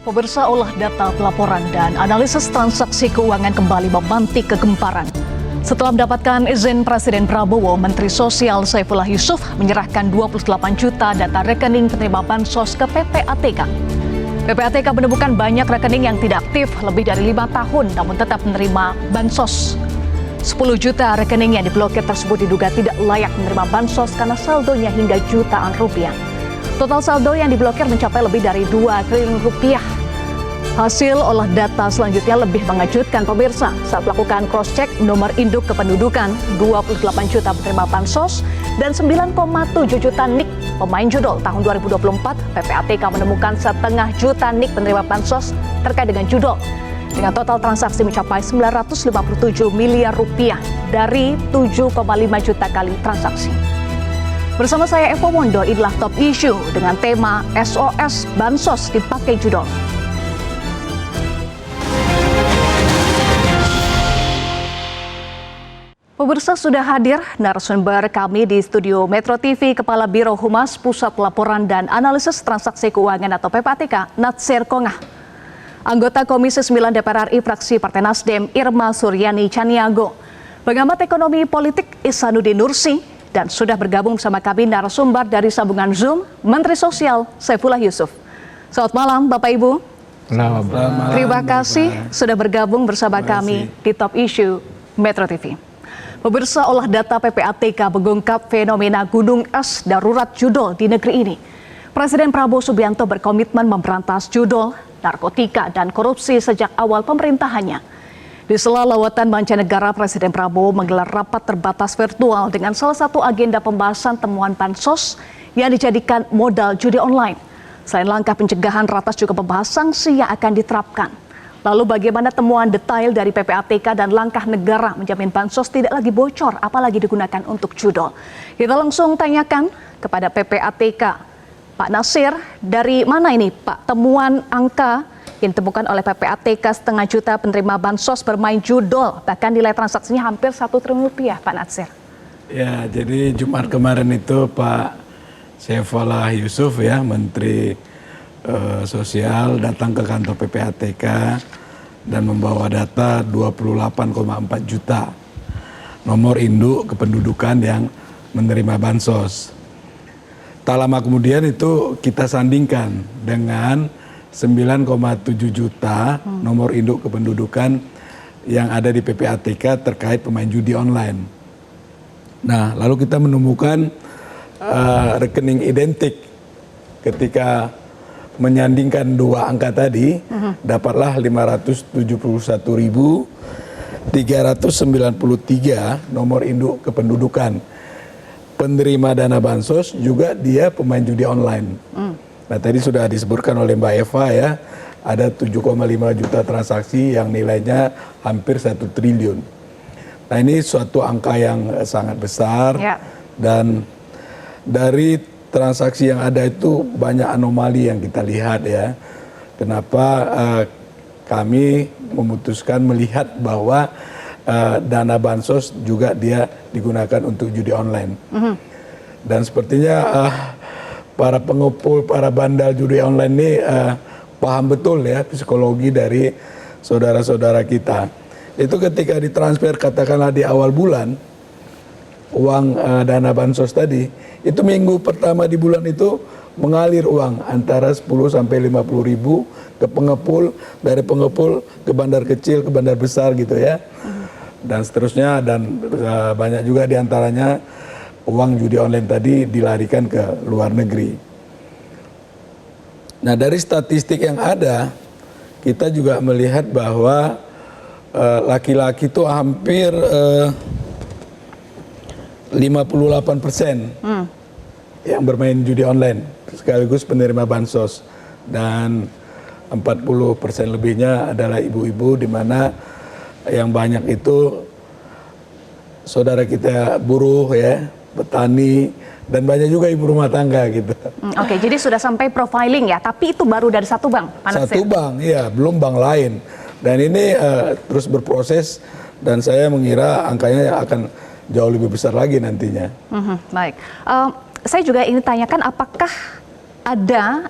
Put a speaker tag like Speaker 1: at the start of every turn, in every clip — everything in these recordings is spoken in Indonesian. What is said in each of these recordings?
Speaker 1: Pemirsa, olah data pelaporan dan analisis transaksi keuangan kembali memantik kegemparan. Setelah mendapatkan izin Presiden Prabowo, Menteri Sosial Saifullah Yusuf menyerahkan 28 juta data rekening penerima bansos ke PPATK. PPATK menemukan banyak rekening yang tidak aktif lebih dari 5 tahun namun tetap menerima bansos. 10 juta rekening yang diblokir tersebut diduga tidak layak menerima bansos karena saldonya hingga jutaan rupiah. Total saldo yang diblokir mencapai lebih dari 2 triliun rupiah. Hasil olah data selanjutnya lebih mengejutkan pemirsa. Saat melakukan cross-check nomor induk kependudukan, 28 juta penerima bansos dan 9,7 juta NIK pemain judol tahun 2024, PPATK menemukan setengah juta NIK penerima bansos terkait dengan judol. Dengan total transaksi mencapai 957 miliar rupiah dari 7,5 juta kali transaksi. Bersama saya Evo Mondo, inilah top issue dengan tema SOS Bansos dipakai judol. Pemirsa, sudah hadir narasumber kami di studio Metro TV, Kepala Biro Humas Pusat Pelaporan dan Analisis Transaksi Keuangan atau PPATK, Natsir Kongah. Anggota Komisi 9 DPR RI fraksi Partai Nasdem, Irma Suryani Caniago. Pengamat ekonomi politik Ihsanuddin Nursi, dan sudah bergabung bersama kami narasumber dari sambungan Zoom, Menteri Sosial Saifullah Yusuf. Selamat malam Bapak Ibu.
Speaker 2: Selamat malam.
Speaker 1: Terima kasih sudah bergabung bersama kami di Top Issue Metro TV. Pemirsa, olah data PPATK mengungkap fenomena gunung es darurat judol di negeri ini. Presiden Prabowo Subianto berkomitmen memberantas judol, narkotika, dan korupsi sejak awal pemerintahannya. Di sela lawatan mancanegara, Presiden Prabowo menggelar rapat terbatas virtual dengan salah satu agenda pembahasan temuan bansos yang dijadikan modal judi online. Selain langkah pencegahan, ratas juga membahas sanksi yang akan diterapkan. Lalu bagaimana temuan detail dari PPATK dan langkah negara menjamin bansos tidak lagi bocor, apalagi digunakan untuk judol. Kita langsung tanyakan kepada PPATK. Pak Natsir, dari mana ini Pak temuan angka yang ditemukan oleh PPATK setengah juta penerima bansos bermain judol, bahkan nilai transaksinya hampir 1 triliun rupiah, Pak Natsir?
Speaker 2: Ya, jadi Jumat kemarin itu Pak Saifullah Yusuf ya, Menteri Sosial datang ke kantor PPATK dan membawa data 28,4 juta nomor induk kependudukan yang menerima bansos. Tak lama kemudian itu kita sandingkan dengan 9,7 juta nomor induk kependudukan yang ada di PPATK terkait pemain judi online. Nah, lalu kita menemukan rekening identik. Ketika menyandingkan dua angka tadi, dapatlah 571.393 nomor induk kependudukan. Penerima dana bansos juga dia pemain judi online. Nah, tadi sudah disebutkan oleh Mbak Eva ya, ada 7,5 juta transaksi yang nilainya hampir 1 triliun. Nah, ini suatu angka yang sangat besar dan dari transaksi yang ada itu banyak anomali yang kita lihat ya. Kenapa kami memutuskan melihat bahwa dana bansos juga dia digunakan untuk judi online. Dan sepertinya para pengepul, para bandal judi online ini paham betul ya psikologi dari saudara-saudara kita. Itu ketika ditransfer katakanlah di awal bulan, uang dana bansos tadi, itu minggu pertama di bulan itu mengalir uang antara 10 sampai 50 ribu ke pengepul, dari pengepul ke bandar kecil, ke bandar besar gitu ya. Dan seterusnya, dan banyak juga diantaranya uang judi online tadi dilarikan ke luar negeri. Nah, dari statistik yang ada, kita juga melihat bahwa laki-laki itu hampir 58% yang bermain judi online sekaligus penerima bansos, dan 40% lebihnya adalah ibu-ibu, di mana yang banyak itu saudara kita buruh ya, petani, dan banyak juga ibu rumah tangga gitu.
Speaker 1: Oke, jadi sudah sampai profiling ya, tapi itu baru dari satu bank, Pak Natsir?
Speaker 2: Satu bank, ya, belum bank lain. Dan ini terus berproses, dan saya mengira angkanya akan jauh lebih besar lagi nantinya.
Speaker 1: Baik, saya juga ingin tanyakan apakah ada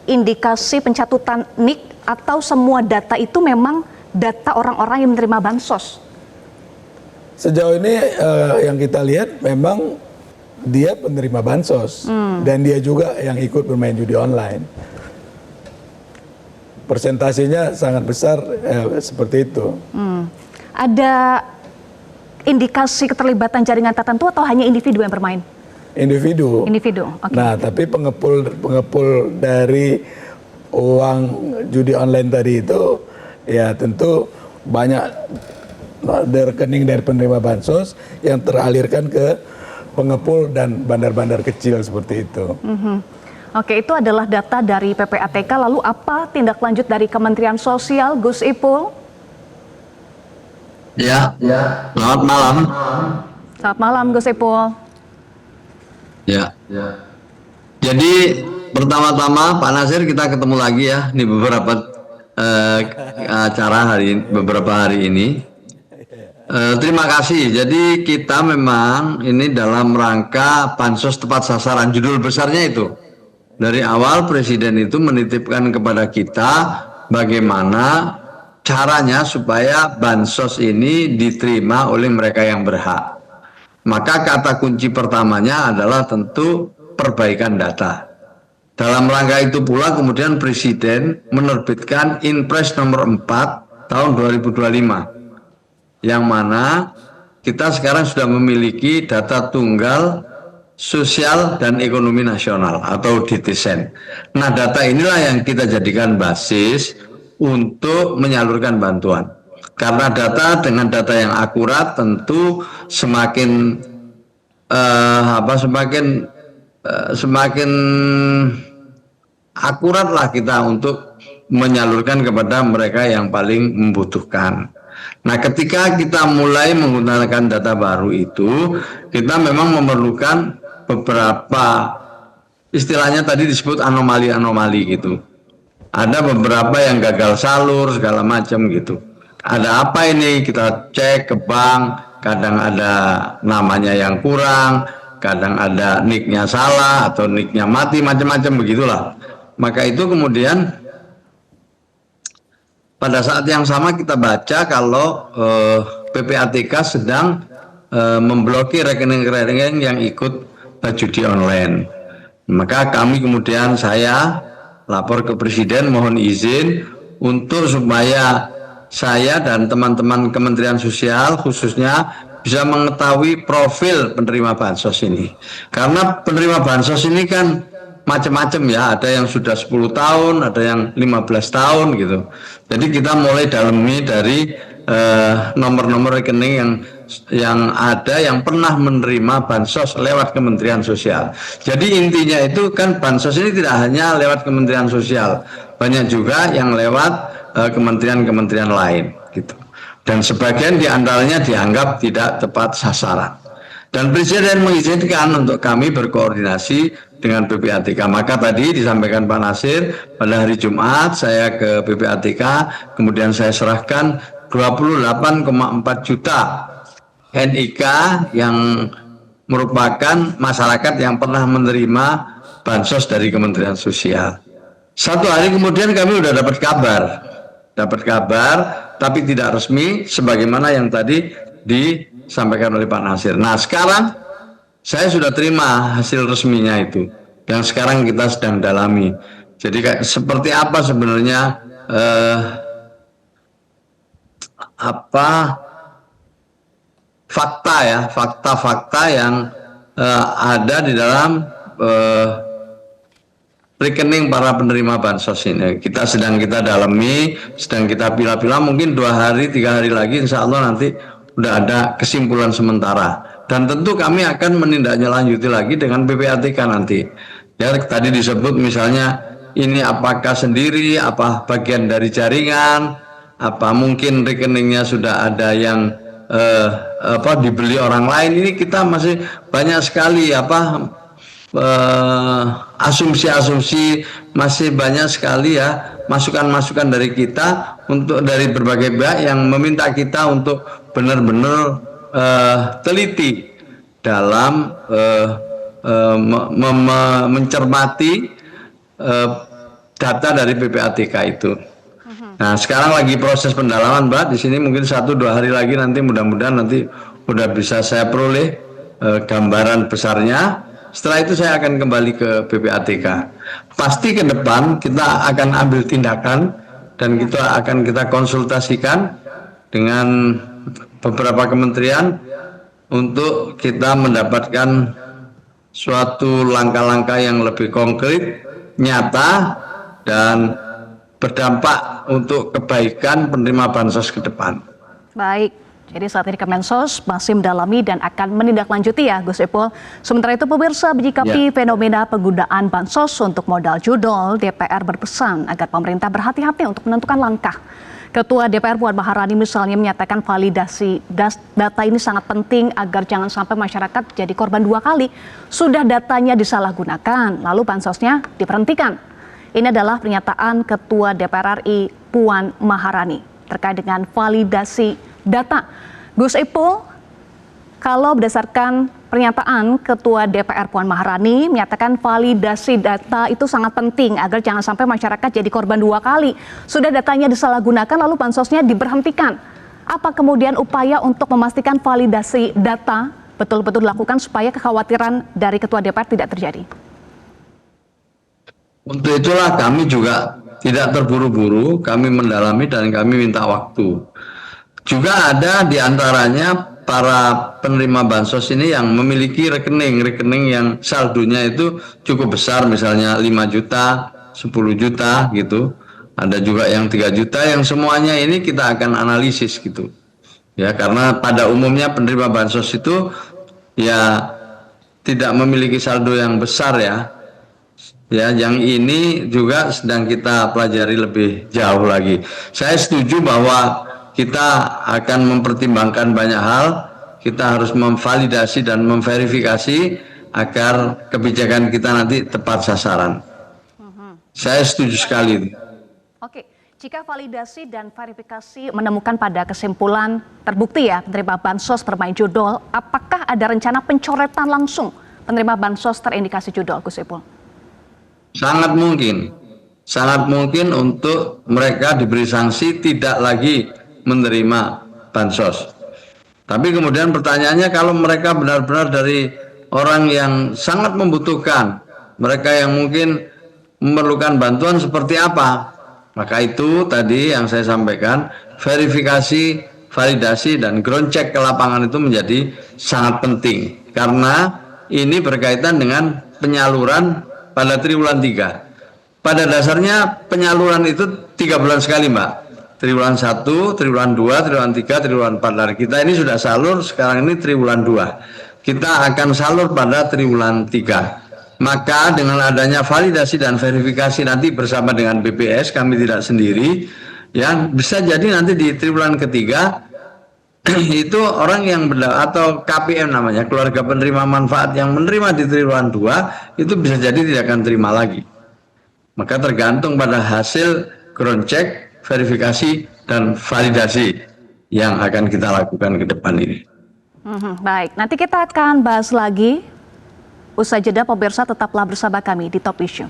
Speaker 1: indikasi pencatutan NIK atau semua data itu memang data orang-orang yang menerima bansos?
Speaker 2: Sejauh ini yang kita lihat memang dia penerima bansos dan dia juga yang ikut bermain judi online. Persentasenya sangat besar seperti itu.
Speaker 1: Ada indikasi keterlibatan jaringan tertentu atau hanya individu yang bermain?
Speaker 2: Individu.
Speaker 1: Individu, oke.
Speaker 2: Nah, tapi pengepul dari uang judi online tadi itu ya tentu banyak dari rekening dari penerima bansos yang teralirkan ke pengepul dan bandar-bandar kecil seperti itu.
Speaker 1: Oke, itu adalah data dari PPATK. Lalu apa tindak lanjut dari Kementerian Sosial, Gus Ipul?
Speaker 3: Ya, selamat malam.
Speaker 1: Selamat malam, Gus Ipul.
Speaker 3: Ya. Jadi pertama-tama Pak Nasir kita ketemu lagi ya di beberapa acara beberapa hari ini. Terima kasih. Jadi kita memang ini dalam rangka bansos tepat sasaran. Judul besarnya itu. Dari awal Presiden itu menitipkan kepada kita bagaimana caranya supaya bansos ini diterima oleh mereka yang berhak. Maka kata kunci pertamanya adalah tentu perbaikan data. Dalam rangka itu pula kemudian Presiden menerbitkan Inpres nomor 4 tahun 2025. Yang mana kita sekarang sudah memiliki data tunggal sosial dan ekonomi nasional atau DTSEN. Nah, data inilah yang kita jadikan basis untuk menyalurkan bantuan. Karena dengan data yang akurat tentu semakin semakin akuratlah kita untuk menyalurkan kepada mereka yang paling membutuhkan. Nah, ketika kita mulai menggunakan data baru itu, kita memang memerlukan beberapa istilahnya tadi disebut anomali-anomali gitu. Ada beberapa yang gagal salur segala macam gitu. Ada apa ini? Kita cek ke bank, kadang ada namanya yang kurang, kadang ada nicknya salah atau nicknya mati, macam-macam begitulah. Maka itu kemudian pada saat yang sama kita baca kalau PPATK sedang memblokir rekening-rekening yang ikut judi online. Maka kami kemudian saya lapor ke Presiden mohon izin untuk supaya saya dan teman-teman Kementerian Sosial khususnya bisa mengetahui profil penerima bansos ini. Karena penerima bansos ini kan macam-macam ya, ada yang sudah 10 tahun, ada yang 15 tahun gitu. Jadi kita mulai dalami dari nomor-nomor rekening yang ada yang pernah menerima bansos lewat Kementerian Sosial. Jadi intinya itu kan bansos ini tidak hanya lewat Kementerian Sosial, banyak juga yang lewat kementerian-kementerian lain gitu. Dan sebagian diantaranya dianggap tidak tepat sasaran. Dan Presiden mengizinkan untuk kami berkoordinasi dengan PPATK. Maka tadi disampaikan Pak Nasir pada hari Jumat saya ke PPATK, kemudian saya serahkan 28,4 juta NIK yang merupakan masyarakat yang pernah menerima bansos dari Kementerian Sosial. Satu hari kemudian kami sudah dapat kabar tapi tidak resmi sebagaimana yang tadi disampaikan oleh Pak Nasir. Nah, sekarang saya sudah terima hasil resminya itu yang sekarang kita sedang dalami. Jadi seperti apa sebenarnya fakta yang ada di dalam rekening para penerima bansos ini. Sedang kita dalami, sedang kita pilah-pilah, mungkin 2 hari, 3 hari lagi insya Allah nanti udah ada kesimpulan sementara. Dan tentu kami akan menindaklanjuti lagi dengan PPATK nanti. Ya, tadi disebut misalnya ini apakah sendiri, apa bagian dari jaringan, apa mungkin rekeningnya sudah ada yang dibeli orang lain. Ini kita masih banyak sekali asumsi-asumsi, masih banyak sekali ya masukan-masukan dari kita dari berbagai pihak yang meminta kita untuk benar-benar teliti dalam mencermati data dari PPATK itu. Nah, sekarang lagi proses pendalaman, Mbak. Di sini mungkin 1-2 hari lagi nanti mudah-mudahan nanti udah bisa saya peroleh gambaran besarnya. Setelah itu saya akan kembali ke PPATK. Pasti ke depan kita akan ambil tindakan dan kita konsultasikan dengan beberapa kementerian untuk kita mendapatkan suatu langkah-langkah yang lebih konkret, nyata, dan berdampak untuk kebaikan penerima bansos ke depan.
Speaker 1: Baik, jadi saat ini Kemensos masih mendalami dan akan menindaklanjuti ya Gus Ipul. Sementara itu pemirsa menyikapi fenomena penggunaan bansos untuk modal judol, DPR berpesan agar pemerintah berhati-hati untuk menentukan langkah. Ketua DPR Puan Maharani misalnya menyatakan validasi data ini sangat penting agar jangan sampai masyarakat jadi korban 2 kali. Sudah datanya disalahgunakan, lalu bansosnya diberhentikan. Ini adalah pernyataan Ketua DPR RI Puan Maharani terkait dengan validasi data. Gus Ipul, kalau berdasarkan pernyataan Ketua DPR Puan Maharani menyatakan validasi data itu sangat penting agar jangan sampai masyarakat jadi korban 2 kali. Sudah datanya disalahgunakan lalu bansosnya diberhentikan. Apa kemudian upaya untuk memastikan validasi data betul-betul dilakukan supaya kekhawatiran dari Ketua DPR tidak terjadi?
Speaker 3: Untuk itulah kami juga tidak terburu-buru, kami mendalami dan kami minta waktu. Juga ada di antaranya para penerima bansos ini yang memiliki rekening yang saldonya itu cukup besar, misalnya 5 juta, 10 juta gitu. Ada juga yang 3 juta, yang semuanya ini kita akan analisis gitu. Ya, karena pada umumnya penerima bansos itu ya tidak memiliki saldo yang besar ya. Ya, yang ini juga sedang kita pelajari lebih jauh lagi. Saya setuju bahwa kita akan mempertimbangkan banyak hal. Kita harus memvalidasi dan memverifikasi agar kebijakan kita nanti tepat sasaran. Saya setuju sekali.
Speaker 1: Oke, jika validasi dan verifikasi menemukan pada kesimpulan terbukti ya penerima bansos bermain judol, apakah ada rencana pencoretan langsung penerima bansos terindikasi judol, Gus Ipul?
Speaker 3: Sangat mungkin untuk mereka diberi sanksi tidak lagi menerima bansos. Tapi kemudian pertanyaannya, kalau mereka benar-benar dari orang yang sangat membutuhkan, mereka yang mungkin memerlukan bantuan seperti apa? Maka itu tadi yang saya sampaikan, verifikasi, validasi, dan ground check ke lapangan itu menjadi sangat penting. Karena ini berkaitan dengan penyaluran pada triwulan 3. Pada dasarnya penyaluran itu 3 bulan sekali, Mbak. Triwulan 1, triwulan 2, triwulan 3, triwulan 4. Nah, kita ini sudah salur, sekarang ini triwulan 2. Kita akan salur pada triwulan 3. Maka dengan adanya validasi dan verifikasi nanti bersama dengan BPS, kami tidak sendiri, ya bisa jadi nanti di triwulan ketiga itu orang yang atau KPM namanya, keluarga penerima manfaat yang menerima di triwulan 2 itu bisa jadi tidak akan terima lagi. Maka tergantung pada hasil ground check, verifikasi, dan validasi yang akan kita lakukan ke depan ini.
Speaker 1: Baik, nanti kita akan bahas lagi. Usai jeda, pemirsa tetaplah bersama kami di Top Issue.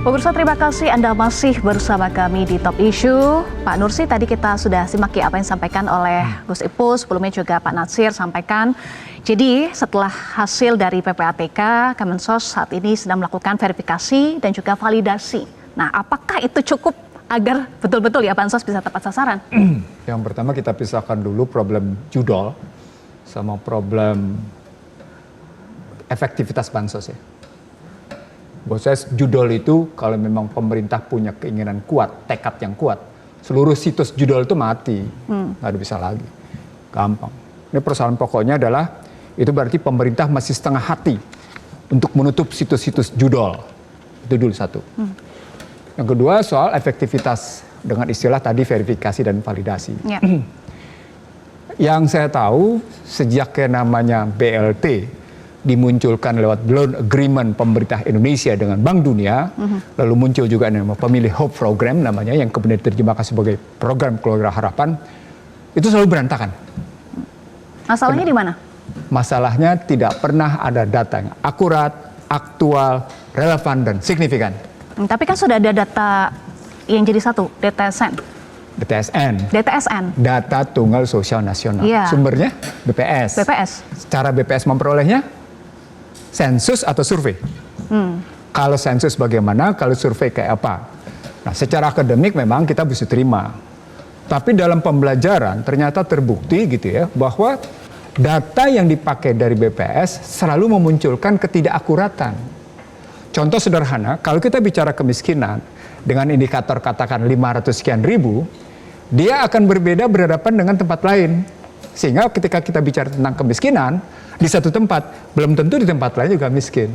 Speaker 1: Pemirsa, terima kasih Anda masih bersama kami di Top Issue. Pak Nursi, tadi kita sudah simak ya apa yang disampaikan oleh Gus Ipul, sebelumnya juga Pak Natsir sampaikan. Jadi setelah hasil dari PPATK, Kemensos saat ini sedang melakukan verifikasi dan juga validasi. Nah, apakah itu cukup agar betul-betul ya bansos bisa tepat sasaran?
Speaker 4: Yang pertama kita pisahkan dulu problem judol sama problem efektivitas bansos ya. Buat saya judol itu kalau memang pemerintah punya keinginan kuat, tekad yang kuat, seluruh situs judol itu mati, nggak bisa lagi, gampang. Ini persoalan pokoknya adalah itu berarti pemerintah masih setengah hati untuk menutup situs-situs judol, itu dulu satu. Yang kedua soal efektivitas dengan istilah tadi verifikasi dan validasi.
Speaker 1: Ya.
Speaker 4: Yang saya tahu sejak yang namanya BLT dimunculkan lewat Loan Agreement pemerintah Indonesia dengan Bank Dunia, lalu muncul juga nama Pemilih Hope Program namanya, yang kemudian diterjemahkan sebagai Program Keluarga Harapan, itu selalu berantakan.
Speaker 1: Masalahnya di mana?
Speaker 4: Masalahnya tidak pernah ada data yang akurat, aktual, relevan, dan signifikan.
Speaker 1: Tapi kan sudah ada data yang jadi satu, DTSN.
Speaker 4: DTSN. Data Tunggal Sosial Nasional.
Speaker 1: Iya.
Speaker 4: Sumbernya BPS. Cara BPS memperolehnya sensus atau survei. Kalau sensus bagaimana, kalau survei kayak apa? Nah, secara akademik memang kita bisa terima. Tapi dalam pembelajaran ternyata terbukti gitu ya, bahwa data yang dipakai dari BPS selalu memunculkan ketidakakuratan. Contoh sederhana, kalau kita bicara kemiskinan dengan indikator katakan 500 sekian ribu, dia akan berbeda berhadapan dengan tempat lain. Sehingga ketika kita bicara tentang kemiskinan, di satu tempat, belum tentu di tempat lain juga miskin.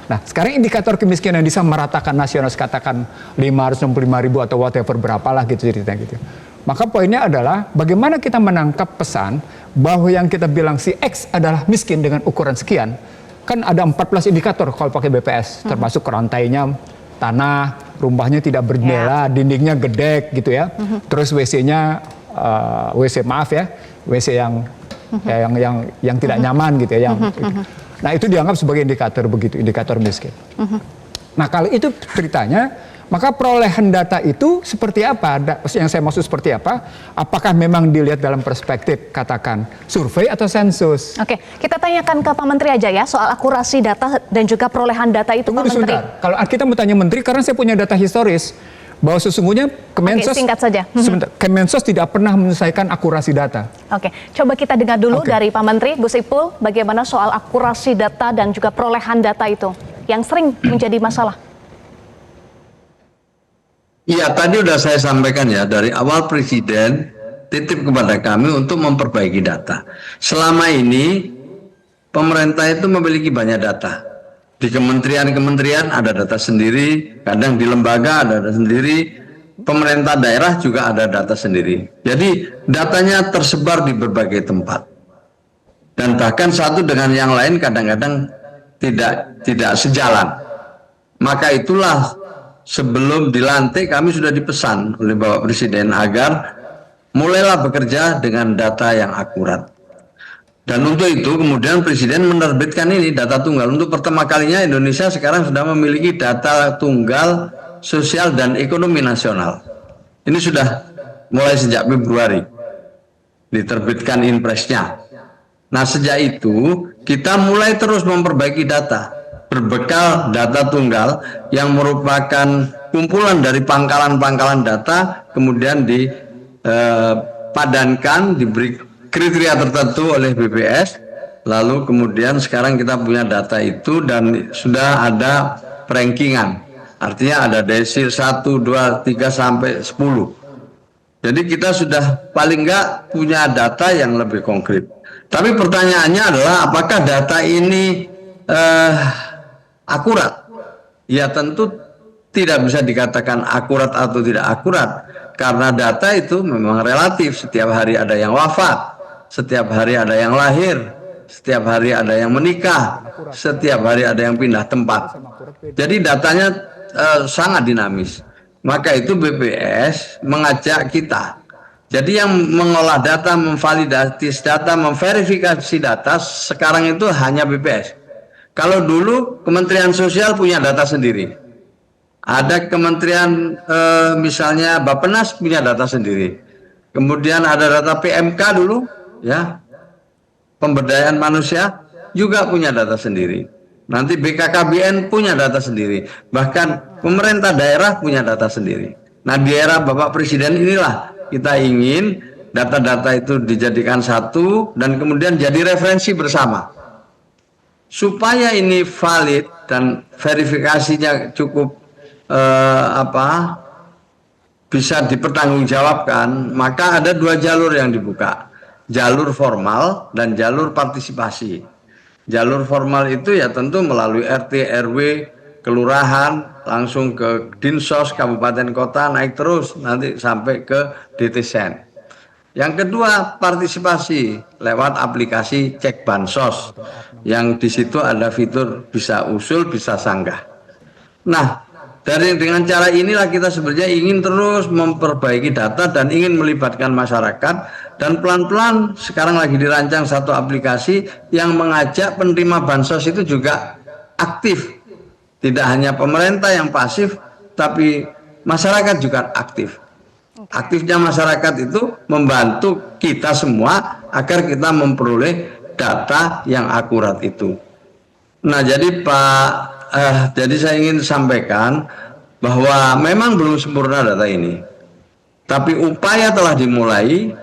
Speaker 4: Nah, sekarang indikator kemiskinan bisa meratakan nasional, katakan 565 ribu atau whatever berapalah gitu ceritanya gitu. Maka poinnya adalah bagaimana kita menangkap pesan bahwa yang kita bilang si X adalah miskin dengan ukuran sekian. Kan ada 14 indikator kalau pakai BPS, termasuk rantainya, tanah, rumahnya tidak berjendela, dindingnya gedek gitu ya. Terus WC-nya, WC yang tidak nyaman gitu ya. Nah, itu dianggap sebagai indikator begitu, indikator miskin. Nah, kalau itu ceritanya, maka perolehan data itu seperti apa? Yang saya maksud seperti apa? Apakah memang dilihat dalam perspektif katakan survei atau sensus?
Speaker 1: Oke, kita tanyakan ke Pak Menteri aja ya soal akurasi data dan juga perolehan data itu, Pak Menteri.
Speaker 4: Kalau kita mau tanya Menteri, karena saya punya data historis bahwa sesungguhnya Kemensos,
Speaker 1: singkat saja.
Speaker 4: Sebentar, Kemensos tidak pernah menyelesaikan akurasi data.
Speaker 1: Oke, coba kita dengar dulu dari Pak Menteri, Gus Ipul, bagaimana soal akurasi data dan juga perolehan data itu yang sering menjadi masalah.
Speaker 3: Iya, tadi sudah saya sampaikan ya, dari awal Presiden titip kepada kami untuk memperbaiki data. Selama ini pemerintah itu memiliki banyak data. Di kementerian-kementerian ada data sendiri, kadang di lembaga ada data sendiri, pemerintah daerah juga ada data sendiri. Jadi datanya tersebar di berbagai tempat. Dan bahkan satu dengan yang lain kadang-kadang tidak sejalan. Maka itulah sebelum dilantik kami sudah dipesan oleh Bapak Presiden agar mulailah bekerja dengan data yang akurat. Dan untuk itu kemudian Presiden menerbitkan ini data tunggal. Untuk pertama kalinya Indonesia sekarang sudah memiliki data tunggal sosial dan ekonomi nasional. Ini sudah mulai sejak Februari diterbitkan impresnya. Nah, sejak itu kita mulai terus memperbaiki data berbekal data tunggal yang merupakan kumpulan dari pangkalan-pangkalan data, kemudian dipadankan, diberi kriteria tertentu oleh BPS, lalu kemudian sekarang kita punya data itu dan sudah ada rankingan, artinya ada desil 1, 2, 3 sampai 10. Jadi kita sudah paling enggak punya data yang lebih konkret. Tapi pertanyaannya adalah apakah data ini akurat? Ya tentu tidak bisa dikatakan akurat atau tidak akurat, karena data itu memang relatif. Setiap hari ada yang wafat, setiap hari ada yang lahir, setiap hari ada yang menikah, setiap hari ada yang pindah tempat. Jadi datanya sangat dinamis. Maka itu BPS mengajak kita. Jadi yang mengolah data, memvalidasi data, memverifikasi data sekarang itu hanya BPS. Kalau dulu Kementerian Sosial punya data sendiri. Ada kementerian misalnya Bappenas punya data sendiri. Kemudian ada data PMK dulu, ya, pemberdayaan manusia juga punya data sendiri. Nanti BKKBN punya data sendiri. Bahkan pemerintah daerah punya data sendiri. Nah, di era Bapak Presiden inilah kita ingin data-data itu dijadikan satu dan kemudian jadi referensi bersama. Supaya ini valid dan verifikasinya cukup bisa dipertanggungjawabkan, maka ada dua jalur yang dibuka. Jalur formal dan jalur partisipasi. Jalur formal itu ya tentu melalui RT, RW, kelurahan, langsung ke Dinsos, kabupaten kota, naik terus nanti sampai ke DTSen. Yang kedua, partisipasi lewat aplikasi Cek Bansos, yang di situ ada fitur bisa usul, bisa sanggah. Nah, dengan cara inilah kita sebenarnya ingin terus memperbaiki data dan ingin melibatkan masyarakat, dan pelan-pelan sekarang lagi dirancang satu aplikasi yang mengajak penerima bansos itu juga aktif. Tidak hanya pemerintah yang pasif, tapi masyarakat juga aktif. Aktifnya masyarakat itu membantu kita semua agar kita memperoleh data yang akurat itu. Nah, jadi jadi saya ingin sampaikan bahwa memang belum sempurna data ini, tapi upaya telah dimulai,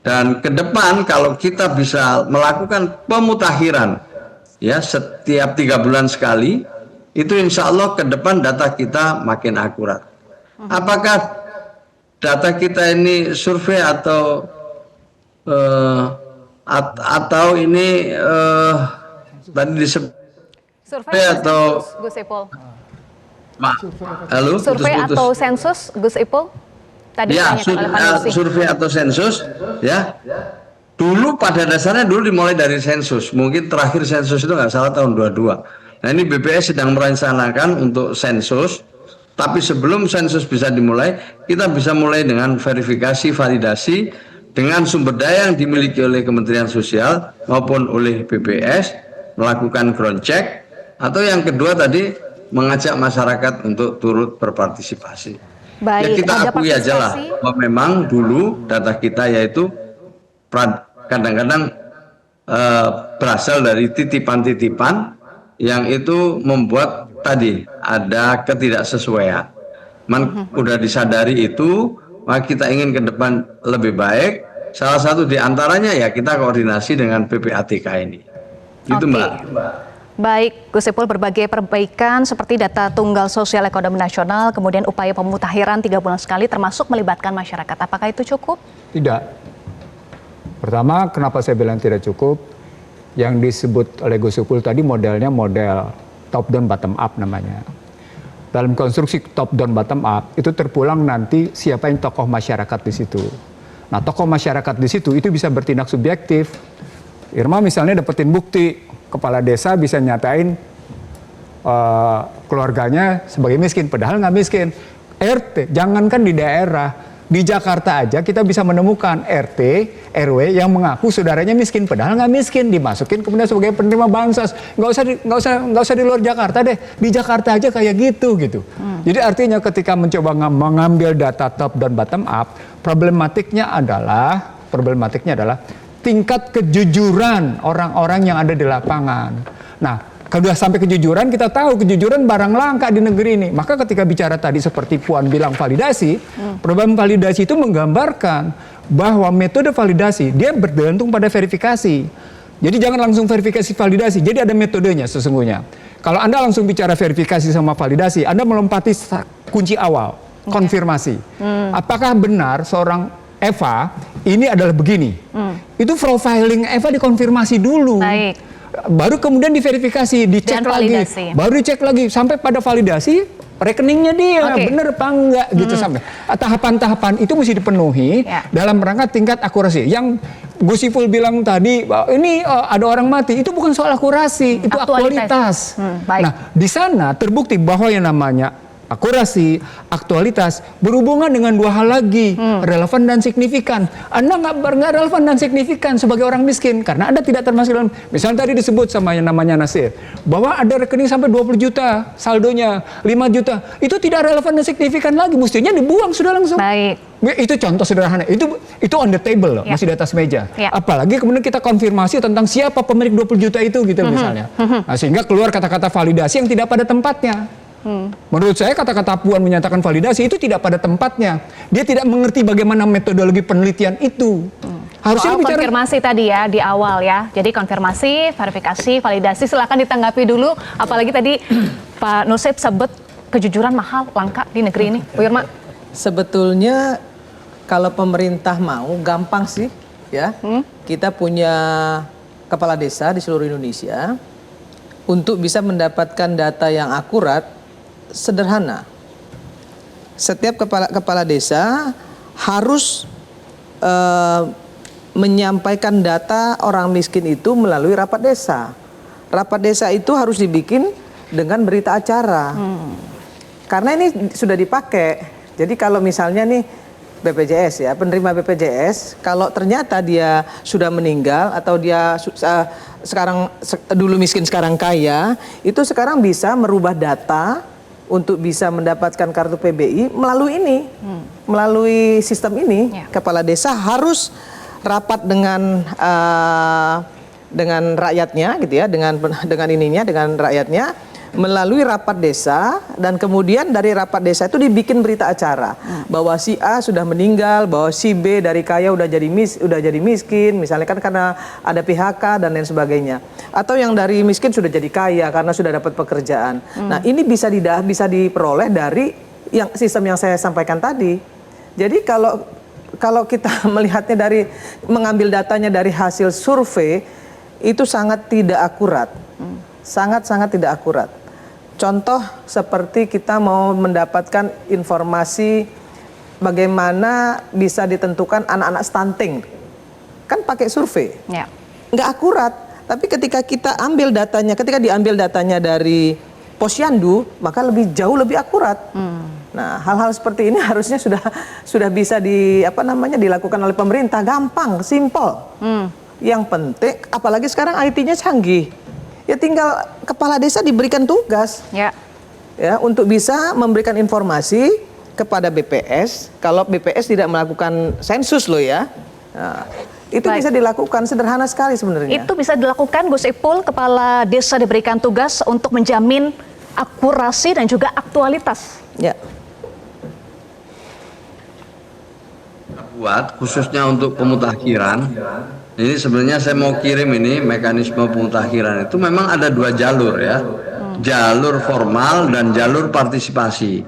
Speaker 3: dan ke depan kalau kita bisa melakukan pemutakhiran ya setiap 3 bulan sekali, itu insya Allah ke depan data kita makin akurat. Apakah data kita ini survei atau ini tadi disebut
Speaker 1: Survei
Speaker 3: atau
Speaker 1: Gus Ipul?
Speaker 3: Halo,
Speaker 1: Survei atau sensus, Gus Ipul? Tadi
Speaker 3: ya,
Speaker 1: ditanyakan oleh Pak Nursi.
Speaker 3: survei atau sensus, ya. Dulu pada dasarnya dulu dimulai dari sensus. Mungkin terakhir sensus itu nggak salah tahun 22. Nah, ini BPS sedang merencanakan untuk sensus. Tapi sebelum sensus bisa dimulai, kita bisa mulai dengan verifikasi, validasi dengan sumber daya yang dimiliki oleh Kementerian Sosial maupun oleh BPS, melakukan ground check, atau yang kedua tadi mengajak masyarakat untuk turut berpartisipasi.
Speaker 1: Baik,
Speaker 3: ya kita akui aja lah bahwa memang dulu data kita yaitu kadang-kadang berasal dari titipan-titipan yang itu membuat tadi ada ketidaksesuaian. Udah disadari itu, maka kita ingin ke depan lebih baik. Salah satu di antaranya ya kita koordinasi dengan PPATK ini. Itu Mbak.
Speaker 1: Baik, Gus Ipul, berbagai perbaikan seperti data tunggal sosial ekonomi nasional, kemudian upaya pemutakhiran 3 bulan sekali termasuk melibatkan masyarakat. Apakah itu cukup?
Speaker 4: Tidak. Pertama, kenapa saya bilang tidak cukup? Yang disebut oleh Gus Ipul tadi modelnya model top down bottom up namanya. Dalam konstruksi top down bottom up itu terpulang nanti siapa yang tokoh masyarakat di situ. Nah, tokoh masyarakat di situ itu bisa bertindak subjektif. Irma misalnya dapetin bukti kepala desa bisa nyatain keluarganya sebagai miskin, padahal nggak miskin. RT, jangankan di daerah, di Jakarta aja kita bisa menemukan RT, RW yang mengaku saudaranya miskin, padahal nggak miskin, dimasukin kemudian sebagai penerima bansos. Nggak usah di luar Jakarta deh, di Jakarta aja kayak gitu. Jadi artinya ketika mencoba mengambil data top dan bottom up, problematiknya adalah tingkat kejujuran orang-orang yang ada di lapangan. Nah, kalau sudah sampai kejujuran, kita tahu kejujuran barang langka di negeri ini. Maka ketika bicara tadi seperti Puan bilang validasi, problem validasi itu menggambarkan bahwa metode validasi dia bergantung pada verifikasi. Jadi jangan langsung verifikasi validasi. Jadi ada metodenya sesungguhnya. Kalau Anda langsung bicara verifikasi sama validasi, Anda melompati kunci awal, konfirmasi. Apakah benar seorang Eva ini adalah begini? Itu profiling Eva dikonfirmasi dulu.
Speaker 1: Baik.
Speaker 4: Baru kemudian diverifikasi, dicek lagi, baru dicek lagi sampai pada validasi rekeningnya dia bener apa enggak gitu sampai tahapan-tahapan itu mesti dipenuhi dalam rangka tingkat akurasi. Yang Gus Ipul bilang tadi ini ada orang mati, itu bukan soal akurasi, itu aktualitas. Nah, di sana terbukti bahwa yang namanya akurasi, aktualitas berhubungan dengan 2 hal lagi, relevan dan signifikan. Anda nggak relevan dan signifikan sebagai orang miskin karena Anda tidak termasuk dalam. Misalnya tadi disebut sama yang namanya Nasir bahwa ada rekening sampai 20 juta saldonya, 5 juta. Itu tidak relevan dan signifikan lagi, mestinya dibuang sudah langsung.
Speaker 1: Baik.
Speaker 4: Itu contoh sederhana. Itu on the table loh, masih di atas meja. Apalagi kemudian kita konfirmasi tentang siapa pemilik 20 juta itu gitu misalnya. Nah, sehingga keluar kata-kata validasi yang tidak pada tempatnya. Menurut saya kata-kata Puan menyatakan validasi itu tidak pada tempatnya. Dia tidak mengerti bagaimana metodologi penelitian itu. Harusnya
Speaker 1: soal konfirmasi tadi ya di awal ya. Jadi konfirmasi, verifikasi, validasi, silakan ditanggapi dulu. Apalagi tadi Pak Nusib sebut kejujuran mahal, langka di negeri ini. Bu Irma.
Speaker 5: Sebetulnya kalau pemerintah mau gampang sih ya. Kita punya kepala desa di seluruh Indonesia untuk bisa mendapatkan data yang akurat sederhana. Setiap kepala desa harus menyampaikan data orang miskin itu melalui rapat desa. Rapat desa itu harus dibikin dengan berita acara. Karena ini sudah dipakai. Jadi kalau misalnya nih BPJS ya, penerima BPJS, kalau ternyata dia sudah meninggal atau dia sekarang dulu miskin sekarang kaya, itu sekarang bisa merubah data untuk bisa mendapatkan kartu PBI melalui ini, melalui sistem ini. Kepala desa harus rapat dengan rakyatnya, gitu ya, dengan rakyatnya melalui rapat desa, dan kemudian dari rapat desa itu dibikin berita acara bahwa si A sudah meninggal, bahwa si B dari kaya udah jadi miskin, misalnya kan karena ada PHK dan lain sebagainya, atau yang dari miskin sudah jadi kaya karena sudah dapat pekerjaan. Nah, ini bisa diperoleh dari sistem yang saya sampaikan tadi. Jadi kalau kita melihatnya mengambil datanya dari hasil survei, itu sangat tidak akurat. Sangat-sangat tidak akurat. Contoh seperti kita mau mendapatkan informasi bagaimana bisa ditentukan anak-anak stunting. Kan pakai survei. Nggak akurat. Tapi ketika kita ambil datanya, ketika diambil datanya dari Posyandu, maka jauh lebih akurat. Nah, hal-hal seperti ini harusnya sudah bisa dilakukan oleh pemerintah, gampang, simpel. Yang penting, apalagi sekarang IT-nya canggih, ya tinggal kepala desa diberikan tugas, ya untuk bisa memberikan informasi kepada BPS. Kalau BPS tidak melakukan sensus loh ya. Nah, itu bisa dilakukan, sederhana sekali sebenarnya.
Speaker 1: Itu bisa dilakukan, Gus Ipul, kepala desa diberikan tugas untuk menjamin akurasi dan juga aktualitas.
Speaker 5: Ya.
Speaker 3: Buat khususnya untuk pemutakhiran, ini sebenarnya saya mau kirim ini mekanisme pemutakhiran itu memang ada 2 jalur ya, jalur formal dan jalur partisipasi.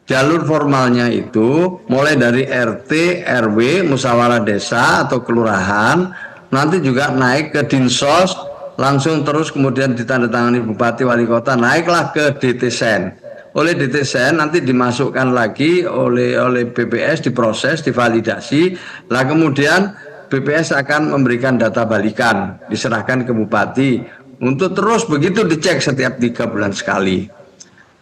Speaker 3: Jalur formalnya itu mulai dari RT, RW, musyawarah desa atau kelurahan, nanti juga naik ke Dinsos, langsung terus kemudian ditandatangani Bupati Wali Kota, naiklah ke DTSen. Oleh DTSen nanti dimasukkan lagi oleh BPS, diproses, divalidasi, lah kemudian BPS akan memberikan data balikan, diserahkan ke Bupati untuk terus begitu dicek setiap 3 bulan sekali.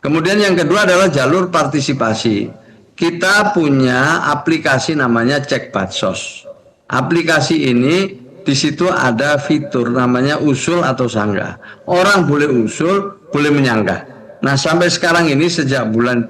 Speaker 3: Kemudian yang kedua adalah jalur partisipasi. Kita punya aplikasi namanya Cek Bansos. Aplikasi ini di situ ada fitur namanya usul atau sanggah. Orang boleh usul, boleh menyanggah. Nah, sampai sekarang ini sejak bulan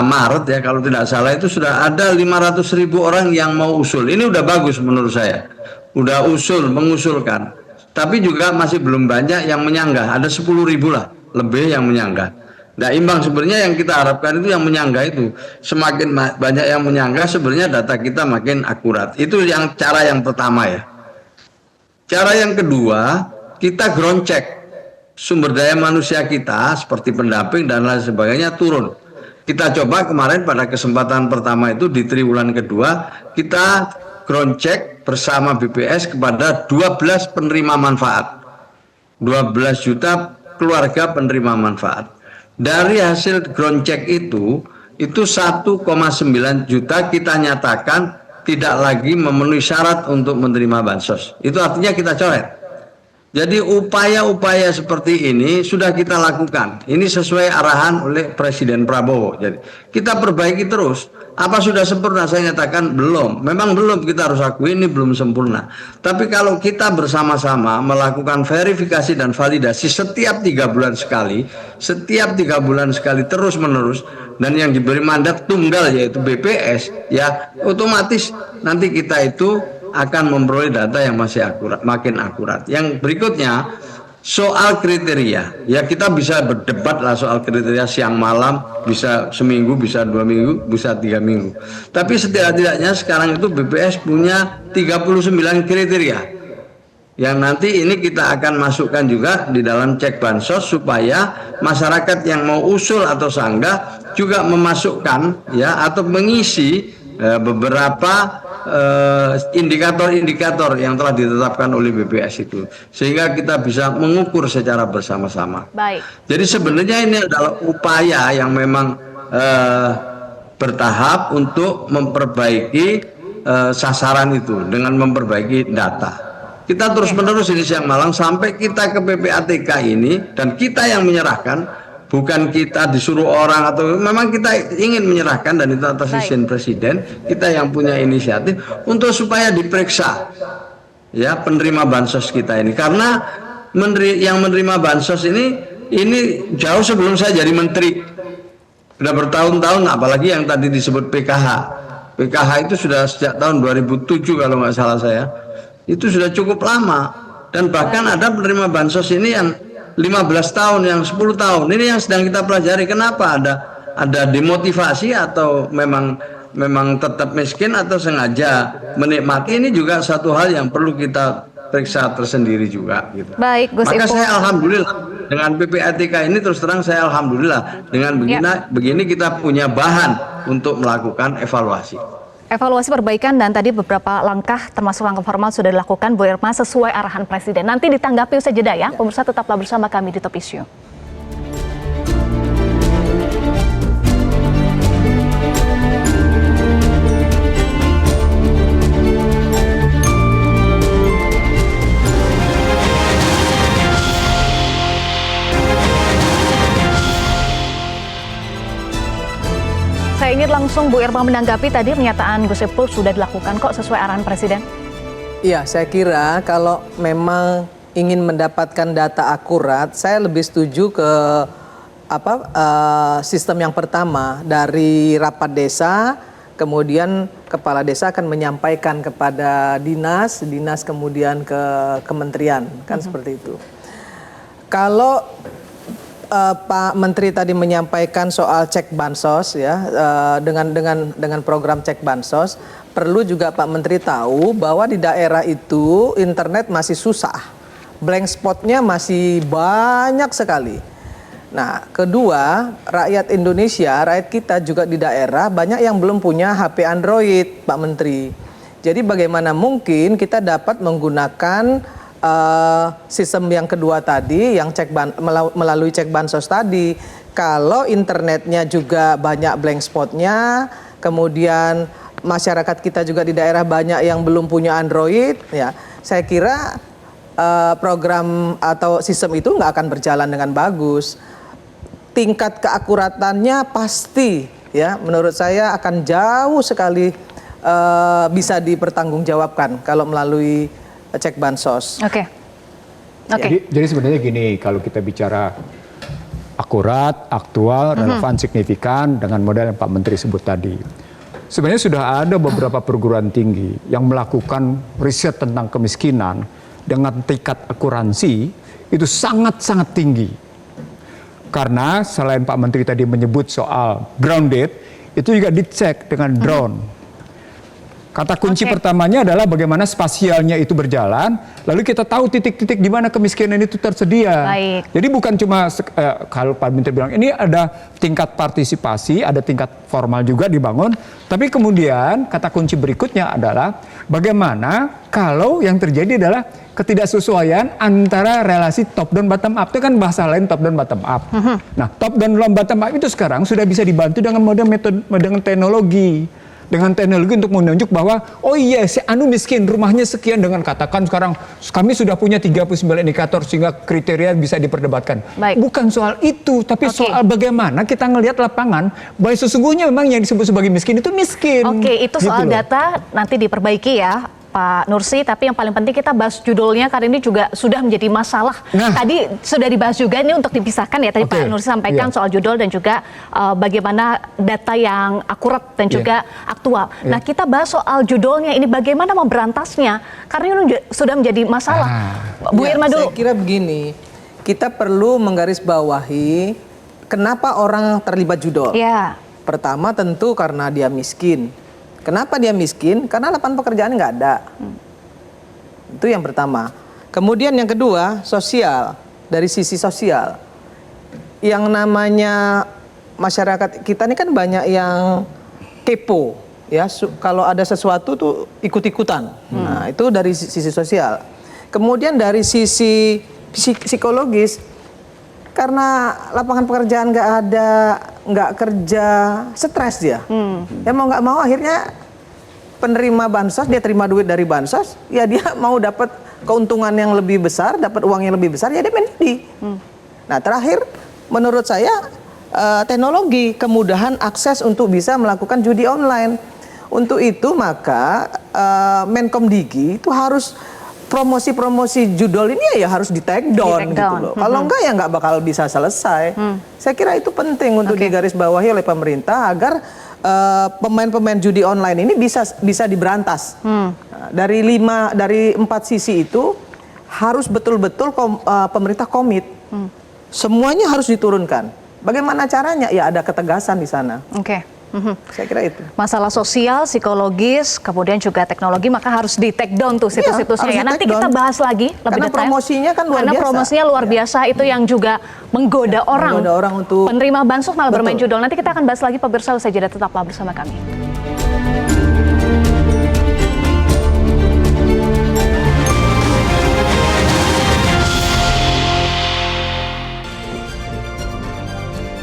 Speaker 3: Maret ya kalau tidak salah itu sudah ada 500.000 orang yang mau usul. Ini udah bagus menurut saya. Udah mengusulkan. Tapi juga masih belum banyak yang menyanggah. Ada 10.000 lah lebih yang menyanggah. Nah, imbang sebenarnya yang kita harapkan itu yang menyanggah itu. Semakin banyak yang menyanggah sebenarnya data kita makin akurat. Itu cara yang pertama ya. Cara yang kedua, kita ground check. Sumber daya manusia kita seperti pendamping dan lain sebagainya turun. Kita coba kemarin pada kesempatan pertama itu di triwulan kedua kita ground check bersama BPS kepada 12 penerima manfaat. 12 juta keluarga penerima manfaat. Dari hasil ground check itu 1,9 juta kita nyatakan tidak lagi memenuhi syarat untuk menerima bansos. Itu artinya kita coret. Jadi upaya-upaya seperti ini sudah kita lakukan. Ini sesuai arahan oleh Presiden Prabowo. Jadi kita perbaiki terus. Apa sudah sempurna? Saya nyatakan belum. Memang belum, kita harus akui ini belum sempurna. Tapi kalau kita bersama-sama melakukan verifikasi dan validasi setiap 3 bulan sekali, terus-menerus, dan yang diberi mandat tunggal yaitu BPS, ya otomatis nanti kita itu akan memperoleh data yang makin akurat. Yang berikutnya soal kriteria, ya kita bisa berdebat lah soal kriteria siang malam, bisa seminggu, bisa 2 minggu, bisa 3 minggu. Tapi setidak-tidaknya sekarang itu BPS punya 39 kriteria yang nanti ini kita akan masukkan juga di dalam cek bansos supaya masyarakat yang mau usul atau sanggah juga memasukkan ya atau mengisi beberapa indikator-indikator yang telah ditetapkan oleh BPS itu, sehingga kita bisa mengukur secara bersama-sama.
Speaker 1: Baik.
Speaker 3: Jadi sebenarnya ini adalah upaya yang memang bertahap untuk memperbaiki sasaran itu dengan memperbaiki data. Kita terus-menerus ini Siang Malang sampai kita ke PPATK ini, dan kita yang menyerahkan, bukan kita disuruh orang, atau memang kita ingin menyerahkan, dan itu atas izin Presiden, kita yang punya inisiatif untuk supaya diperiksa ya penerima bansos kita ini, karena yang menerima bansos ini jauh sebelum saya jadi menteri, sudah bertahun-tahun, apalagi yang tadi disebut PKH. PKH itu sudah sejak tahun 2007 kalau nggak salah saya, itu sudah cukup lama, dan bahkan ada penerima bansos ini yang 15 tahun, yang 10 tahun. Ini yang sedang kita pelajari. Kenapa ada demotivasi, atau memang tetap miskin, atau sengaja menikmati? Ini juga satu hal yang perlu kita periksa tersendiri juga. Gitu.
Speaker 1: Baik, Gus
Speaker 3: Maka
Speaker 1: Ipul.
Speaker 3: saya alhamdulillah dengan PPATK ini, terus terang saya alhamdulillah dengan begini kita punya bahan untuk melakukan evaluasi.
Speaker 1: Evaluasi perbaikan dan tadi beberapa langkah termasuk langkah formal sudah dilakukan Bu Irma sesuai arahan Presiden. Nanti ditanggapi usai jeda ya. Pemirsa tetaplah bersama kami di Top Issue. Saya ingin langsung Bu Irma menanggapi tadi pernyataan Gus Ipul sudah dilakukan kok sesuai arahan Presiden.
Speaker 5: Iya, saya kira kalau memang ingin mendapatkan data akurat, saya lebih setuju ke sistem yang pertama dari rapat desa, kemudian kepala desa akan menyampaikan kepada dinas kemudian ke kementerian, kan seperti itu. Kalau Pak Menteri tadi menyampaikan soal cek bansos ya, dengan program cek bansos, perlu juga Pak Menteri tahu bahwa di daerah itu internet masih susah, blank spotnya masih banyak sekali. Nah, kedua, rakyat Indonesia, rakyat kita juga di daerah banyak yang belum punya HP Android, Pak Menteri. Jadi bagaimana mungkin kita dapat menggunakan sistem yang kedua tadi, yang melalui cek bansos tadi, kalau internetnya juga banyak blank spotnya, kemudian masyarakat kita juga di daerah banyak yang belum punya Android, ya, saya kira program atau sistem itu nggak akan berjalan dengan bagus. Tingkat keakuratannya pasti, ya, menurut saya akan jauh sekali bisa dipertanggungjawabkan kalau melalui cek bansos.
Speaker 1: Oke.
Speaker 4: Jadi sebenarnya gini, kalau kita bicara akurat, aktual, relevan, signifikan dengan model yang Pak Menteri sebut tadi. Sebenarnya sudah ada beberapa perguruan tinggi yang melakukan riset tentang kemiskinan dengan tingkat akuransi itu sangat-sangat tinggi. Karena selain Pak Menteri tadi menyebut soal grounded, itu juga dicek dengan drone. Kata kunci pertamanya adalah bagaimana spasialnya itu berjalan, lalu kita tahu titik-titik di mana kemiskinan itu tersedia.
Speaker 1: Baik.
Speaker 4: Jadi bukan cuma kalau Pak Menteri bilang ini ada tingkat partisipasi, ada tingkat formal juga dibangun, tapi kemudian kata kunci berikutnya adalah bagaimana kalau yang terjadi adalah ketidaksesuaian antara relasi top down bottom up. Itu kan bahasa lain top down bottom up. Nah, top down bottom up itu sekarang sudah bisa dibantu dengan metode dengan teknologi. Dengan teknologi untuk menunjuk bahwa oh iya si anu miskin rumahnya sekian, dengan katakan sekarang kami sudah punya 39 indikator sehingga kriteria bisa diperdebatkan.
Speaker 1: Baik.
Speaker 4: Bukan soal itu, tapi soal bagaimana kita ngelihat lapangan bahwa sesungguhnya memang yang disebut sebagai miskin itu miskin.
Speaker 1: Oke, itu soal
Speaker 4: Gitu loh.
Speaker 1: data nanti diperbaiki ya Pak Nursi, tapi yang paling penting kita bahas judulnya karena ini juga sudah menjadi masalah.
Speaker 4: Nah.
Speaker 1: Tadi sudah dibahas juga ini untuk dipisahkan ya, tadi Pak Nursi sampaikan soal judul dan juga bagaimana data yang akurat dan juga aktual. Nah, kita bahas soal judulnya ini bagaimana memberantasnya karena ini sudah menjadi masalah. Bu Irma dulu.
Speaker 5: Saya kira begini, kita perlu menggarisbawahi kenapa orang terlibat judol.
Speaker 1: Ya.
Speaker 5: Pertama tentu karena dia miskin. Kenapa dia miskin? Karena lapangan pekerjaan nggak ada. Itu yang pertama. Kemudian yang kedua, sosial. Dari sisi sosial. Yang namanya masyarakat kita ini kan banyak yang kepo. ya kalau ada sesuatu tuh ikut-ikutan. Nah, itu dari sisi sosial. Kemudian dari sisi psikologis, karena lapangan pekerjaan nggak ada, nggak kerja, stres dia. Ya mau nggak mau akhirnya penerima bansos, dia terima duit dari bansos, ya dia mau dapat keuntungan yang lebih besar, dapat uang yang lebih besar, ya dia main judi. Nah, terakhir menurut saya teknologi, kemudahan akses untuk bisa melakukan judi online. Untuk itu maka Menkomdigi itu harus promosi-promosi judol ini ya harus di take down gitu loh. Kalau enggak ya nggak bakal bisa selesai. Saya kira itu penting untuk digarisbawahi oleh pemerintah agar pemain-pemain judi online ini bisa diberantas. Nah, dari 4 sisi itu harus betul-betul pemerintah komit. Semuanya harus diturunkan. Bagaimana caranya? Ya ada ketegasan di sana. Saya kira itu.
Speaker 1: Masalah sosial, psikologis, kemudian juga teknologi, maka harus di take down tuh situs-situsnya ya. Nanti kita bahas lagi lebih detail.
Speaker 5: Karena promosinya kan luar biasa.
Speaker 1: Karena promosinya luar biasa, itu yang juga menggoda orang.
Speaker 5: Menggoda orang untuk
Speaker 1: penerima bansos malah bermain judol. Nanti kita akan bahas lagi pemirsa, usai jeda, tetaplah bersama kami.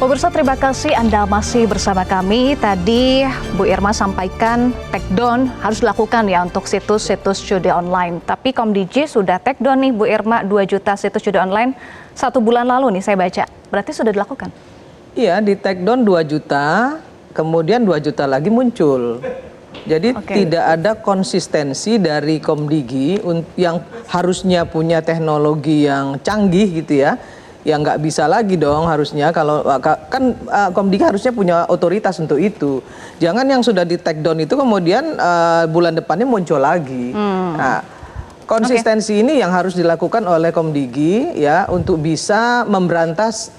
Speaker 1: Pemirsa, terima kasih Anda masih bersama kami. Tadi Bu Irma sampaikan take down harus dilakukan ya untuk situs-situs judi online. Tapi Komdigi sudah take down nih Bu Irma 2 juta situs judi online 1 bulan lalu nih saya baca. Berarti sudah dilakukan?
Speaker 5: Iya, di take down 2 juta, kemudian 2 juta lagi muncul. Jadi tidak ada konsistensi dari Komdigi yang harusnya punya teknologi yang canggih gitu ya. Ya nggak bisa lagi dong harusnya, kalau kan Komdigi harusnya punya otoritas untuk itu. Jangan yang sudah di take down itu kemudian bulan depannya muncul lagi. Nah, konsistensi ini yang harus dilakukan oleh Komdigi ya untuk bisa memberantas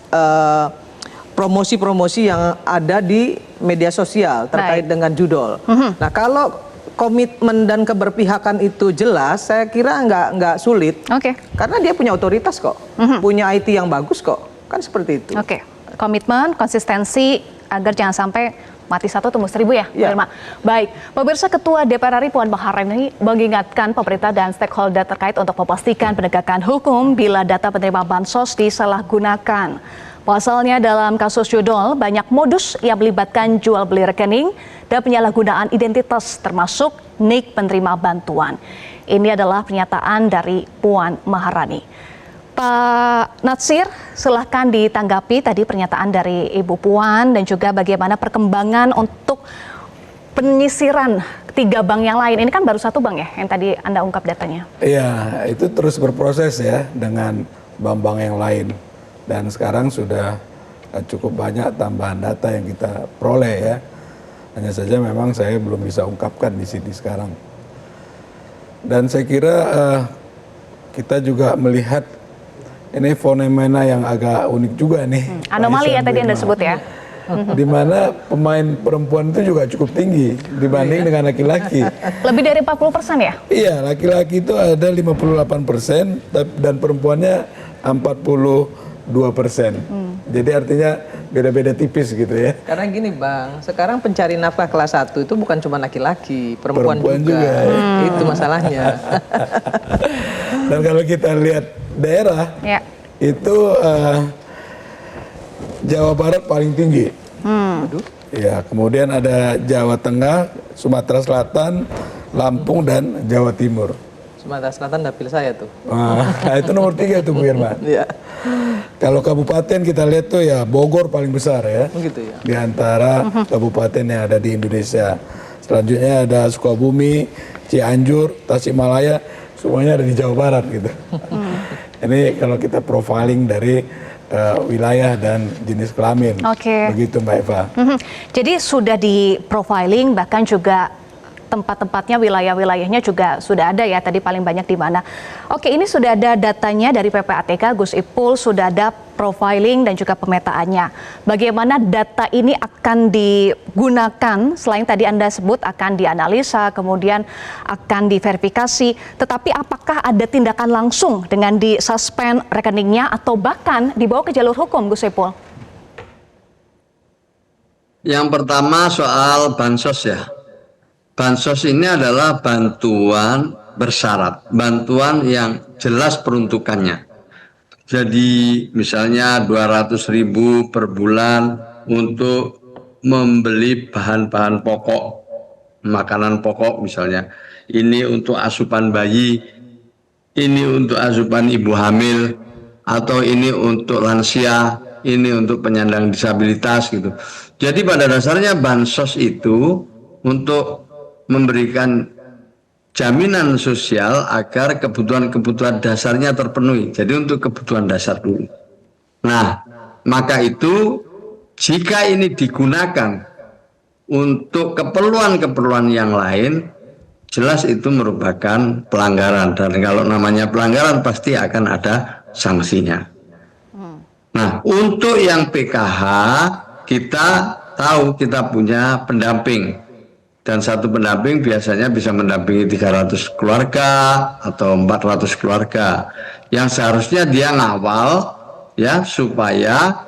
Speaker 5: promosi-promosi yang ada di media sosial terkait dengan judol. Nah, kalau komitmen dan keberpihakan itu jelas, saya kira nggak sulit. Karena dia punya otoritas kok, punya IT yang bagus kok, kan seperti itu.
Speaker 1: Komitmen, konsistensi agar jangan sampai mati satu tumbuh 1000 ya, Irma. Baik, pemirsa, Ketua DPR RI Puan Maharani mengingatkan pemerintah dan stakeholder terkait untuk memastikan penegakan hukum bila data penerima bansos disalahgunakan. Pasalnya dalam kasus judol banyak modus yang melibatkan jual beli rekening dan penyalahgunaan identitas termasuk nik penerima bantuan. Ini adalah pernyataan dari Puan Maharani. Pak Natsir, silahkan ditanggapi tadi pernyataan dari Ibu Puan dan juga bagaimana perkembangan untuk penyisiran 3 bank yang lain. Ini kan baru 1 bank ya yang tadi Anda ungkap datanya.
Speaker 2: Iya, itu terus berproses ya dengan bank-bank yang lain. Dan sekarang sudah cukup banyak tambahan data yang kita peroleh ya. Hanya saja memang saya belum bisa ungkapkan di sini sekarang. Dan saya kira kita juga melihat ini fenomena yang agak unik juga nih.
Speaker 1: Anomali ya tadi Anda sebut ya.
Speaker 2: Di mana pemain perempuan itu juga cukup tinggi dibanding dengan laki-laki.
Speaker 1: Lebih dari 40% ya?
Speaker 2: Iya, laki-laki itu ada 58% dan perempuannya 42%. Jadi artinya beda-beda tipis gitu ya.
Speaker 5: Karena gini Bang, sekarang pencari nafkah kelas 1 itu bukan cuma laki-laki, perempuan juga. Itu masalahnya.
Speaker 2: Dan kalau kita lihat daerah, itu Jawa Barat paling tinggi. Ya, kemudian ada Jawa Tengah, Sumatera Selatan, Lampung, dan Jawa Timur.
Speaker 5: Sumatera Selatan dapil saya tuh.
Speaker 2: Nah, itu nomor 3 tuh Bu Irma.
Speaker 5: Iya.
Speaker 2: Kalau kabupaten kita lihat tuh ya Bogor paling besar ya.
Speaker 5: Begitu ya.
Speaker 2: Di antara kabupaten yang ada di Indonesia. Selanjutnya ada Sukabumi, Cianjur, Tasikmalaya, semuanya ada di Jawa Barat gitu. Ini kalau kita profiling dari wilayah dan jenis kelamin. Begitu Mbak Eva.
Speaker 1: Jadi sudah di profiling, bahkan juga tempat-tempatnya, wilayah-wilayahnya juga sudah ada ya, tadi paling banyak di mana. Ini sudah ada datanya dari PPATK, Gus Ipul, sudah ada profiling dan juga pemetaannya. Bagaimana data ini akan digunakan, selain tadi Anda sebut akan dianalisa, kemudian akan diverifikasi, tetapi apakah ada tindakan langsung dengan disuspend rekeningnya atau bahkan dibawa ke jalur hukum, Gus Ipul?
Speaker 3: Yang pertama soal bansos ya. bansos ini adalah bantuan bersyarat, bantuan yang jelas peruntukannya. Jadi misalnya 200.000 per bulan untuk membeli bahan-bahan pokok, makanan pokok misalnya. Ini untuk asupan bayi, ini untuk asupan ibu hamil, atau ini untuk lansia, ini untuk penyandang disabilitas gitu. Jadi pada dasarnya bansos itu untuk memberikan jaminan sosial agar kebutuhan-kebutuhan dasarnya terpenuhi. Jadi untuk kebutuhan dasar dulu. Nah, maka itu jika ini digunakan untuk keperluan-keperluan yang lain, jelas itu merupakan pelanggaran. Dan kalau namanya pelanggaran pasti akan ada sanksinya. Nah, untuk yang PKH kita tahu kita punya pendamping. Dan satu pendamping biasanya bisa mendampingi 300 keluarga atau 400 keluarga. Yang seharusnya dia ngawal ya supaya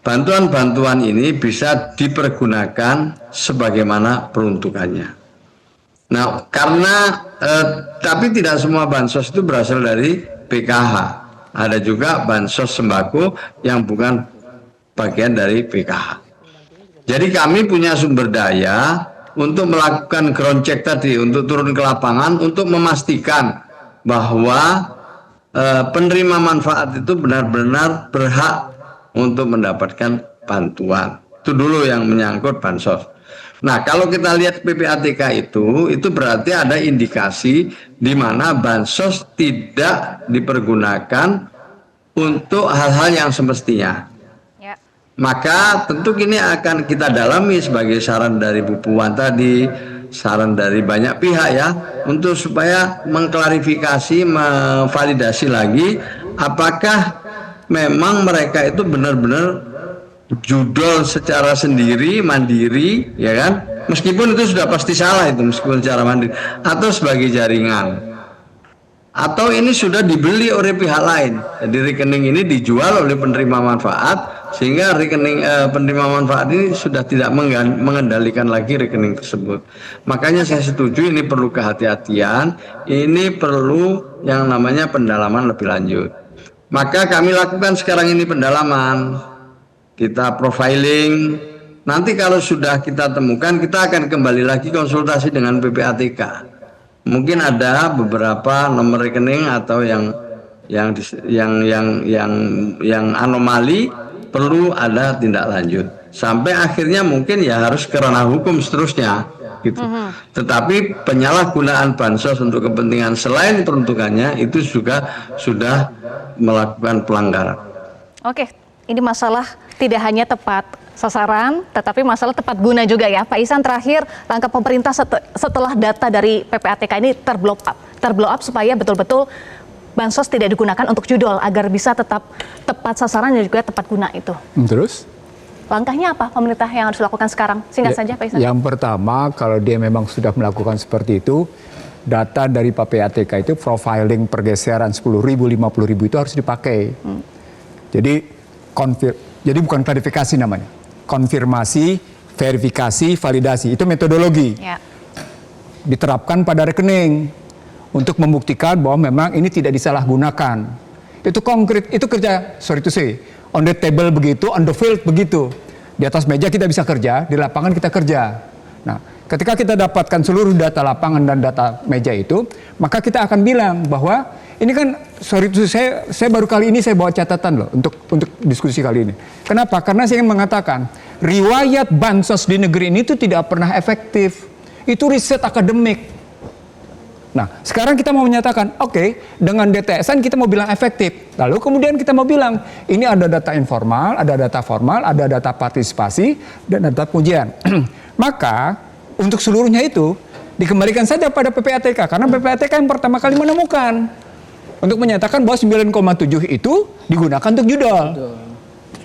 Speaker 3: bantuan-bantuan ini bisa dipergunakan sebagaimana peruntukannya. Nah, karena tapi tidak semua bansos itu berasal dari PKH. Ada juga bansos sembako yang bukan bagian dari PKH. Jadi kami punya sumber daya untuk melakukan ground check tadi, untuk turun ke lapangan, untuk memastikan bahwa penerima manfaat itu benar-benar berhak untuk mendapatkan bantuan. Itu dulu yang menyangkut bansos. Nah, kalau kita lihat PPATK itu berarti ada indikasi di mana bansos tidak dipergunakan untuk hal-hal yang semestinya. Maka tentu ini akan kita dalami sebagai saran dari Bu Puan tadi, saran dari banyak pihak ya, untuk supaya mengklarifikasi, memvalidasi lagi apakah memang mereka itu benar-benar judol secara sendiri, mandiri, ya kan? Meskipun itu sudah pasti salah itu, meskipun secara mandiri, atau sebagai jaringan. Atau ini sudah dibeli oleh pihak lain. Jadi rekening ini dijual oleh penerima manfaat, sehingga rekening penerima manfaat ini sudah tidak mengendalikan lagi rekening tersebut. Makanya saya setuju ini perlu kehati-hatian, ini perlu yang namanya pendalaman lebih lanjut. Maka kami lakukan sekarang ini pendalaman, kita profiling. Nanti kalau sudah kita temukan, kita akan kembali lagi konsultasi dengan PPATK. Mungkin ada beberapa nomor rekening atau yang anomali, perlu ada tindak lanjut sampai akhirnya mungkin ya harus ke ranah hukum seterusnya gitu. Tetapi penyalahgunaan bansos untuk kepentingan selain peruntukannya itu juga sudah melakukan pelanggaran.
Speaker 1: Oke, ini masalah tidak hanya tepat sasaran, tetapi masalah tepat guna juga ya. Pak Ihsan, terakhir langkah pemerintah setelah data dari PPATK ini terblow up supaya betul-betul bansos tidak digunakan untuk judol agar bisa tetap tepat sasaran dan juga tepat guna itu.
Speaker 4: Terus?
Speaker 1: Langkahnya apa pemerintah yang harus lakukan sekarang? Singkat saja Pak Ihsan.
Speaker 4: Yang pertama, kalau dia memang sudah melakukan seperti itu, data dari PPATK itu profiling pergeseran 10.000, 50.000 itu harus dipakai. Jadi bukan klarifikasi namanya. Konfirmasi, verifikasi, validasi. Itu metodologi. Ya. Diterapkan pada rekening untuk membuktikan bahwa memang ini tidak disalahgunakan. Itu konkret, itu kerja, on the table begitu, on the field begitu. Di atas meja kita bisa kerja, di lapangan kita kerja. Nah, ketika kita dapatkan seluruh data lapangan dan data meja itu, maka kita akan bilang bahwa ini kan, saya baru kali ini saya bawa catatan loh untuk diskusi kali ini. Kenapa? Karena saya ingin mengatakan, riwayat bansos di negeri ini itu tidak pernah efektif. Itu riset akademik. Nah, sekarang kita mau menyatakan, oke, dengan DTS-an kita mau bilang efektif. Lalu kemudian kita mau bilang, ini ada data informal, ada data formal, ada data partisipasi, dan data pujian. Maka, untuk seluruhnya itu, dikembalikan saja pada PPATK. Karena PPATK yang pertama kali menemukan. Untuk menyatakan bahwa 9,7 itu digunakan untuk judol.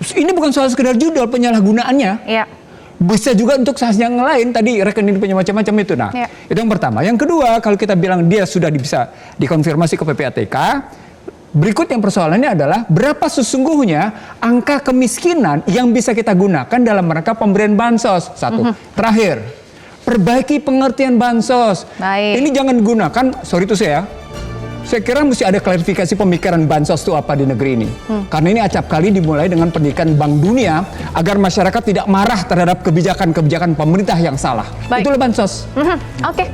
Speaker 4: Ini bukan soal sekedar judol, penyalahgunaannya. Ya. Bisa juga untuk saksi yang lain, tadi rekening punya macam-macam itu. Nah, itu yang pertama. Yang kedua, kalau kita bilang dia sudah bisa dikonfirmasi ke PPATK, berikut yang persoalannya adalah berapa sesungguhnya angka kemiskinan yang bisa kita gunakan dalam rangka pemberian bansos. Satu. Terakhir, Perbaiki pengertian bansos.
Speaker 1: Baik.
Speaker 4: Ini jangan gunakan, sorry itu saya kira mesti ada klarifikasi pemikiran bansos itu apa di negeri ini. Karena ini acap kali dimulai dengan pendidikan Bank Dunia agar masyarakat tidak marah terhadap kebijakan-kebijakan pemerintah yang salah.
Speaker 1: Baik.
Speaker 4: Itulah bansos.
Speaker 1: Oke.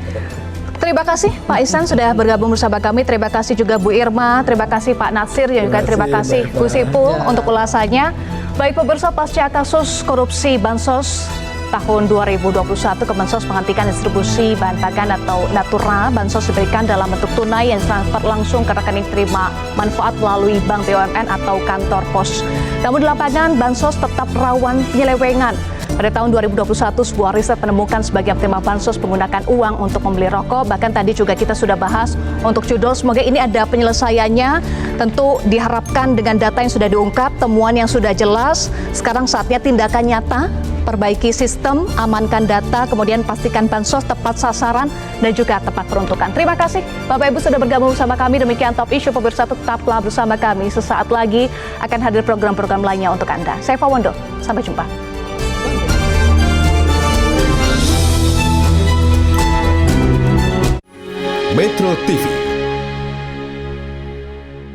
Speaker 1: Terima kasih Pak Ihsan sudah bergabung bersama kami. Terima kasih juga Bu Irma. Terima kasih Pak Natsir dan juga terima kasih Bu Sipul untuk ulasannya. Baik pemirsa, pasca kasus korupsi bansos tahun 2021, Kemensos menghentikan distribusi bahan pangan atau natura. Bansos diberikan dalam bentuk tunai yang transfer langsung ke rekening terima manfaat melalui bank BUMN atau kantor pos. Namun di lapangan, bansos tetap rawan penyelewengan. Pada tahun 2021, sebuah riset menemukan sebagian penerima bansos menggunakan uang untuk membeli rokok. Bahkan tadi juga kita sudah bahas untuk judul. Semoga ini ada penyelesaiannya. Tentu diharapkan dengan data yang sudah diungkap, temuan yang sudah jelas. Sekarang saatnya tindakan nyata. Perbaiki sistem, amankan data, kemudian pastikan bansos tepat sasaran dan juga tepat peruntukan. Terima kasih Bapak Ibu sudah bergabung bersama kami. Demikian Top Issue, pemirsa tetaplah bersama kami. Sesaat lagi akan hadir program-program lainnya untuk Anda. Saya Fawondo, sampai jumpa.
Speaker 6: Metro TV